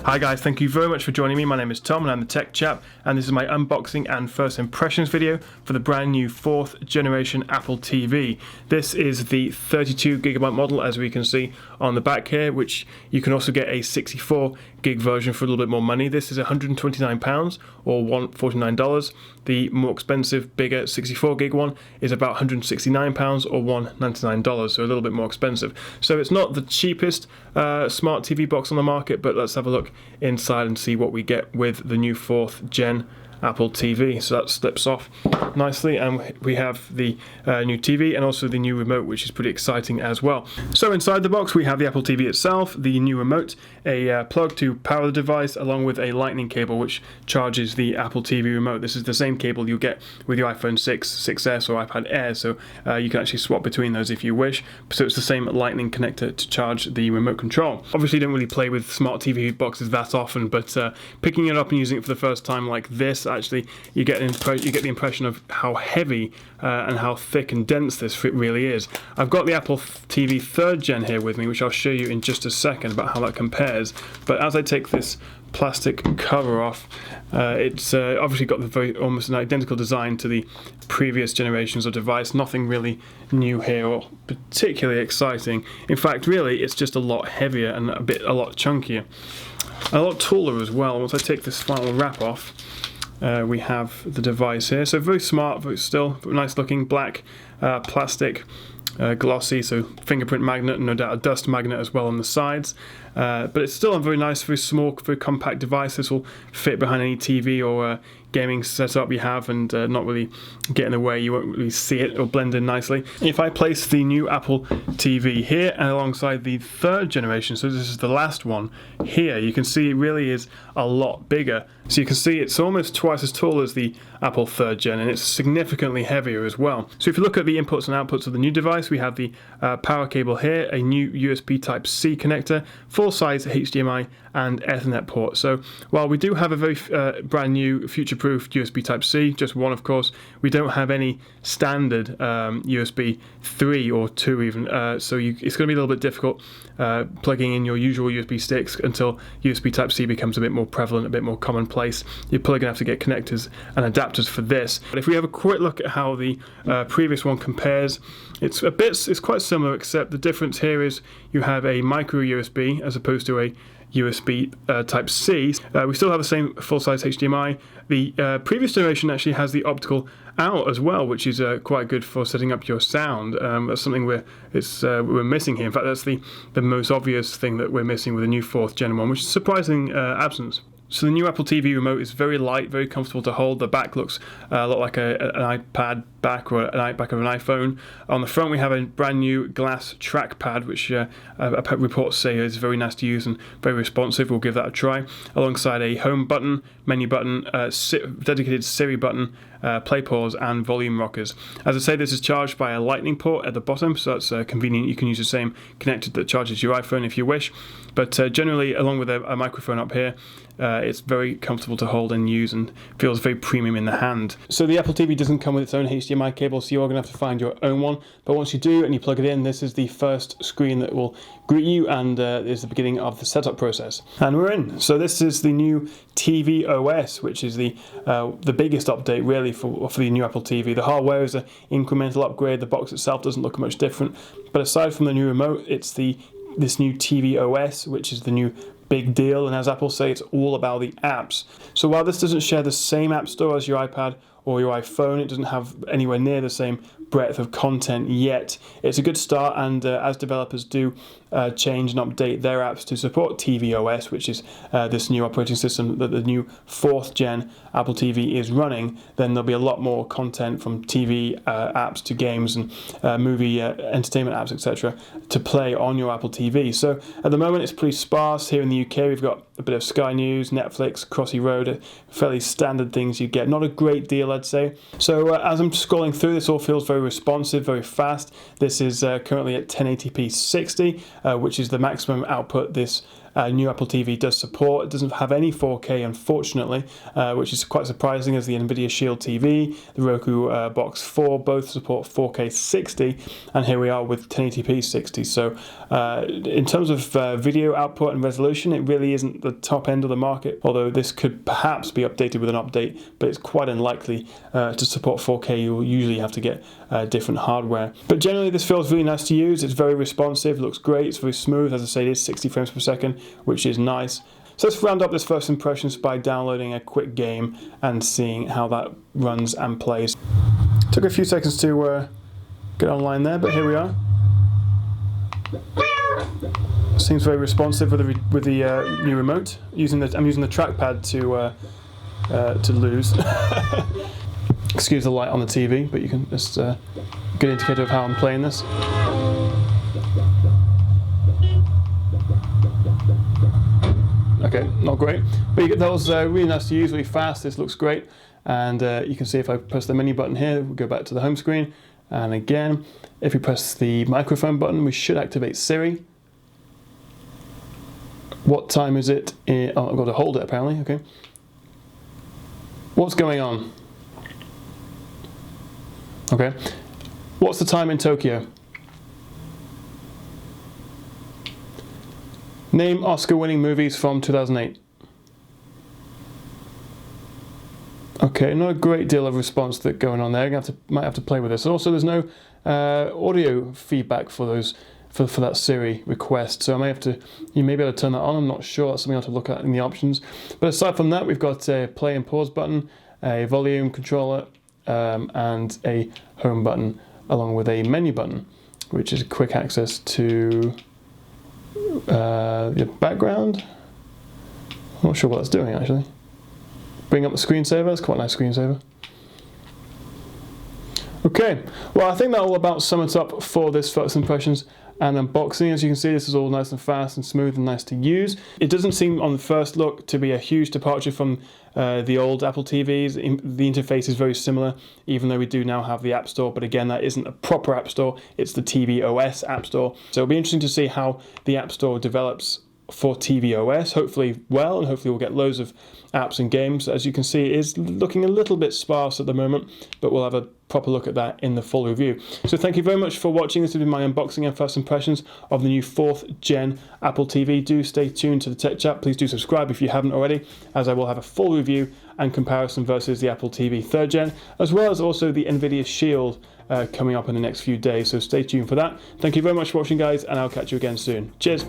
Hi guys, thank you very much for joining me. My name is Tom and I'm the Tech Chap, and this is my unboxing and first impressions video for the brand new 4th generation Apple TV. This is the 32GB model, as we can see on the back here, which you can also get a 64GB version for a little bit more money. This is £129 or $149. The more expensive, bigger 64GB one is about £169 or $199, so a little bit more expensive. So it's not the cheapest smart TV box on the market, but let's have a look inside and see what we get with the new 4th gen Apple TV. So that slips off nicely, and we have the new TV and also the new remote, which is pretty exciting as well. So inside the box we have the Apple TV itself, the new remote, a plug to power the device, along with a lightning cable which charges the Apple TV remote. This is the same cable you get with your iPhone 6, 6S or iPad Air, so you can actually swap between those if you wish. So it's the same lightning connector to charge the remote control. Obviously don't really play with smart TV boxes that often, but picking it up and using it for the first time like this, actually you get the impression of how heavy and how thick and dense this really is. I've got the Apple TV 3rd gen here with me, which I'll show you in just a second about how that compares. But as I take this plastic cover off, it's obviously got the almost an identical design to the previous generations of device. Nothing really new here or particularly exciting. In fact, really, it's just a lot heavier and a lot chunkier, a lot taller as well. Once I take this final wrap off, we have the device here. So very smart, very nice looking black plastic, glossy, so fingerprint magnet and no doubt a dust magnet as well on the sides. But it's still a very nice, very small, very compact device. This will fit behind any TV or gaming setup you have and not really get in the way. You won't really see it or blend in nicely. If I place the new Apple TV here and alongside the 3rd generation, so this is the last one here, you can see it really is a lot bigger. So you can see it's almost twice as tall as the Apple 3rd gen, and it's significantly heavier as well. So if you look at the inputs and outputs of the new device, we have the power cable here, a new USB Type-C connector, full-size HDMI and Ethernet port. So while we do have a very brand new future-proof USB Type-C, just one of course, we don't have any standard USB 3 or 2 even, so it's going to be a little bit difficult plugging in your usual USB sticks until USB Type-C becomes a bit more prevalent, a bit more commonplace. You're probably going to have to get connectors and adapters for this. But if we have a quick look at how the previous one compares, it's quite similar, except the difference here is you have a micro USB as opposed to a USB Type-C. We still have the same full-size HDMI. The previous generation actually has the optical out as well, which is quite good for setting up your sound. That's something we're missing here. In fact, that's the most obvious thing that we're missing with the new 4th gen one, which is a surprising absence. So the new Apple TV remote is very light, very comfortable to hold. The back looks a lot like an iPad back or an back of an iPhone. On the front we have a brand new glass trackpad, which reports say is very nice to use and very responsive. We'll give that a try. Alongside a home button, menu button, dedicated Siri button, play, pause and volume rockers. As I say, this is charged by a lightning port at the bottom, so that's convenient. You can use the same connector that charges your iPhone if you wish. But generally, along with a microphone up here, it's very comfortable to hold and use and feels very premium in the hand. So the Apple TV doesn't come with its own HDMI cable, so you're going to have to find your own one. But once you do and you plug it in, this is the first screen that will greet you, and is the beginning of the setup process. And we're in. So this is the new tvOS, which is the biggest update really for the new Apple TV. The hardware is an incremental upgrade. The box itself doesn't look much different. But aside from the new remote, it's this new tvOS, which is the new big deal, and as Apple say, it's all about the apps. So while this doesn't share the same app store as your iPad or your iPhone, it doesn't have anywhere near the same breadth of content yet. It's a good start, and as developers do change and update their apps to support tvOS, which is this new operating system that the new 4th gen Apple TV is running, then there'll be a lot more content from TV apps to games and movie entertainment apps, etc., to play on your Apple TV. So at the moment it's pretty sparse. Here in the UK we've got a bit of Sky News, Netflix, Crossy Road, fairly standard things you get. Not a great deal, I'd say. So as I'm scrolling through, this all feels very responsive, very fast. This is currently at 1080p 60, which is the maximum output this new Apple TV does support. It doesn't have any 4K, unfortunately, which is quite surprising, as the NVIDIA Shield TV, the Roku Box 4 both support 4K 60, and here we are with 1080p 60. So in terms of video output and resolution, it really isn't the top end of the market, although this could perhaps be updated with an update, but it's quite unlikely to support 4K. You'll usually have to get different hardware. But generally this feels really nice to use. It's very responsive, looks great, it's very smooth. As I say, it is 60 frames per second, which is nice. So let's round up this first impressions by downloading a quick game and seeing how that runs and plays. Took a few seconds to get online there, but here we are. Seems very responsive with the new remote. I'm using the trackpad to lose. Excuse the light on the TV, but you can just a good indicator of how I'm playing this. Okay, not great, but you get those really nice to use, really fast. This looks great, and you can see if I press the menu button here, we'll go back to the home screen, and again, if we press the microphone button, we should activate Siri. What time is it? Oh, I've got to hold it apparently. Okay. What's going on? Okay. What's the time in Tokyo? Name Oscar-winning movies from 2008. Okay, not a great deal of response going on there. Might have to play with this. Also, there's no audio feedback for those for that Siri request, so you may be able to turn that on. I'm not sure. That's something I'll have to look at in the options. But aside from that, we've got a play and pause button, a volume controller, and a home button, along with a menu button, which is quick access to the background. I'm not sure what that's doing actually. Bring up the screensaver. That's quite a nice screensaver. Okay, well I think that will about sum it up for this first impressions and unboxing. As you can see, this is all nice and fast and smooth and nice to use. It doesn't seem on the first look to be a huge departure from the old Apple TVs. The interface is very similar, even though we do now have the App Store, but again, that isn't a proper App Store, it's the tvOS App Store. So it'll be interesting to see how the App Store develops for tvOS, hopefully well, and hopefully we'll get loads of apps and games. As you can see, it is looking a little bit sparse at the moment, but we'll have a proper look at that in the full review. So thank you very much for watching. This has been my unboxing and first impressions of the new 4th gen Apple TV. Do stay tuned to the Tech Chat. Please do subscribe if you haven't already, as I will have a full review and comparison versus the Apple TV 3rd gen, as well as also the NVIDIA Shield coming up in the next few days. So stay tuned for that. Thank you very much for watching, guys, and I'll catch you again soon. Cheers.